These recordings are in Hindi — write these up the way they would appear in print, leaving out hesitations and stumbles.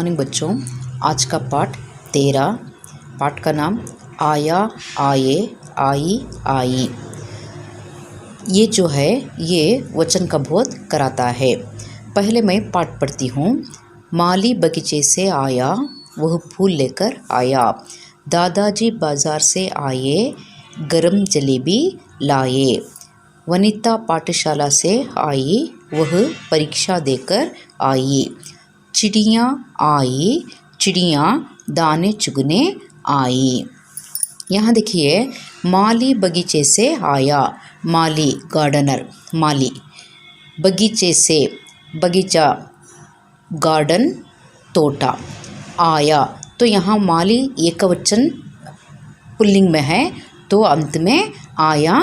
मॉर्निंग बच्चों। आज का पाठ 13। पाठ का नाम आया, आए, आई, आई। ये जो है ये वचन का बोध कराता है। पहले मैं पाठ पढ़ती हूँ। माली बगीचे से आया, वह फूल लेकर आया। दादाजी बाजार से आए, गरम जलेबी लाए। वनिता पाठशाला से आई, वह परीक्षा देकर आई। चिड़ियाँ आई, चिड़ियाँ दाने चुगने आई। यहाँ देखिए, माली बगीचे से आया। माली गार्डनर, माली। बगीचे से, बगीचा गार्डन तोटा। आया तो यहाँ माली एकवचन पुल्लिंग में है, तो अंत में आया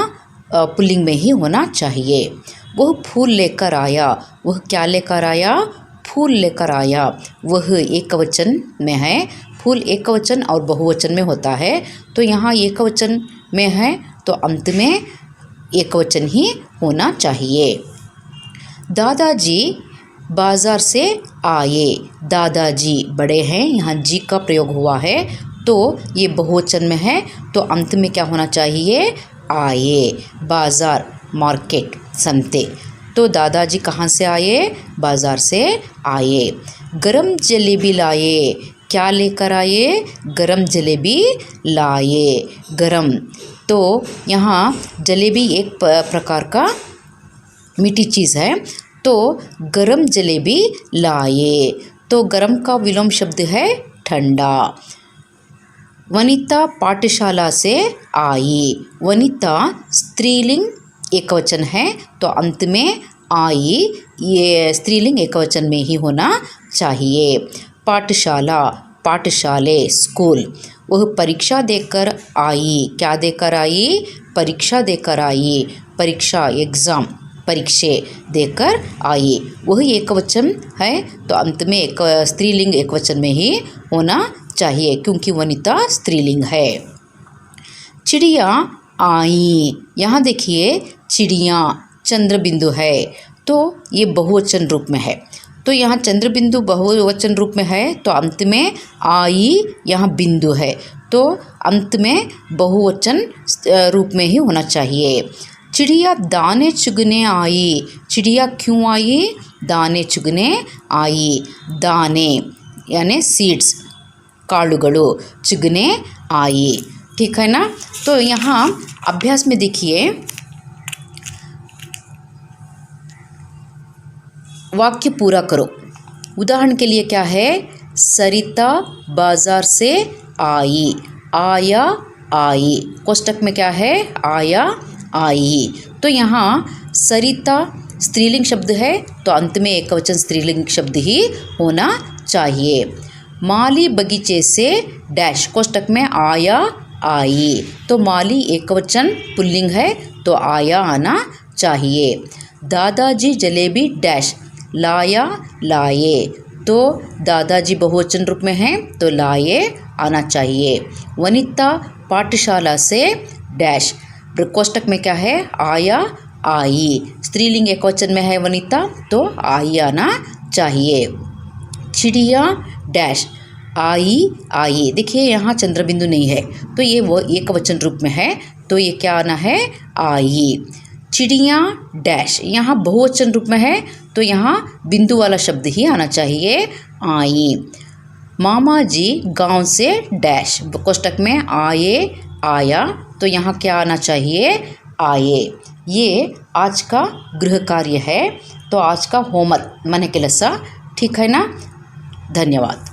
पुल्लिंग में ही होना चाहिए। वह फूल लेकर आया, वह क्या लेकर आया? फूल लेकर आया। वह एकवचन में है। फूल एकवचन और बहुवचन में होता है, तो यहाँ एकवचन में है तो अंत में एकवचन ही होना चाहिए। दादाजी बाजार से आए। दादाजी बड़े हैं, यहाँ जी का प्रयोग हुआ है, तो ये बहुवचन में है, तो अंत में क्या होना चाहिए? आए। बाजार मार्केट, संते। तो दादाजी कहाँ से आए? बाजार से आए। गरम जलेबी लाए। क्या लेकर आए? गरम जलेबी लाए। गरम, तो यहाँ जलेबी एक प्रकार का मीठी चीज़ है, तो गरम जलेबी लाए। तो गरम का विलोम शब्द है ठंडा। वनिता पाठशाला से आई। वनिता स्त्रीलिंग एकवचन है, तो अंत में आई ये स्त्रीलिंग एकवचन में ही होना चाहिए। पाठशाला, पाठशाले स्कूल। वह परीक्षा देकर आई। क्या देकर आई? परीक्षा देकर आई। परीक्षा एग्ज़ाम, परीक्षे देकर आई। वह एकवचन है, तो अंत में एक स्त्रीलिंग एकवचन में ही होना चाहिए, क्योंकि वनिता स्त्रीलिंग है। चिड़िया आई। यहाँ देखिए, चिड़िया चंद्र बिंदु है, तो ये बहुवचन रूप में है, तो यहाँ चंद्र बिंदु बहुवचन रूप में है, तो अंत में आई यहाँ बिंदु है, तो अंत में बहुवचन रूप में ही होना चाहिए। चिड़िया दाने चुगने आई। चिड़िया क्यों आई? दाने चुगने आई। दाने यानी सीड्स, कालुगड़ु, चुगने आई। ठीक है ना? तो यहाँ अभ्यास में देखिए, वाक्य पूरा करो। उदाहरण के लिए क्या है? सरिता बाजार से आई। आया, आई। कोष्टक में क्या है? आया, आई। तो यहाँ सरिता स्त्रीलिंग शब्द है, तो अंत में एकवचन स्त्रीलिंग शब्द ही होना चाहिए। माली बगीचे से डैश, कोष्टक में आया, आई। तो माली एकवचन पुल्लिंग है, तो आया आना चाहिए। दादाजी जलेबी डैश लाया, लाए। तो दादाजी बहुवचन रूप में है, तो लाए आना चाहिए। वनिता पाठशाला से डैश, कोष्टक में क्या है? आया, आई। स्त्रीलिंग एकवचन में है वनिता, तो आई आना चाहिए। चिड़िया डैश आई, आई। देखिए यहाँ चंद्र बिंदु नहीं है, तो ये वो एकवचन रूप में है, तो ये क्या आना है? आई। चिड़िया डैश, यहाँ बहुवचन रूप में है, तो यहाँ बिंदु वाला शब्द ही आना चाहिए, आई। मामा जी गांव से डैश, कोष्टक में आए, आया। तो यहाँ क्या आना चाहिए? आए। ये आज का गृह कार्य है, तो आज का होमवर्क मन के लसा। ठीक है ना? धन्यवाद।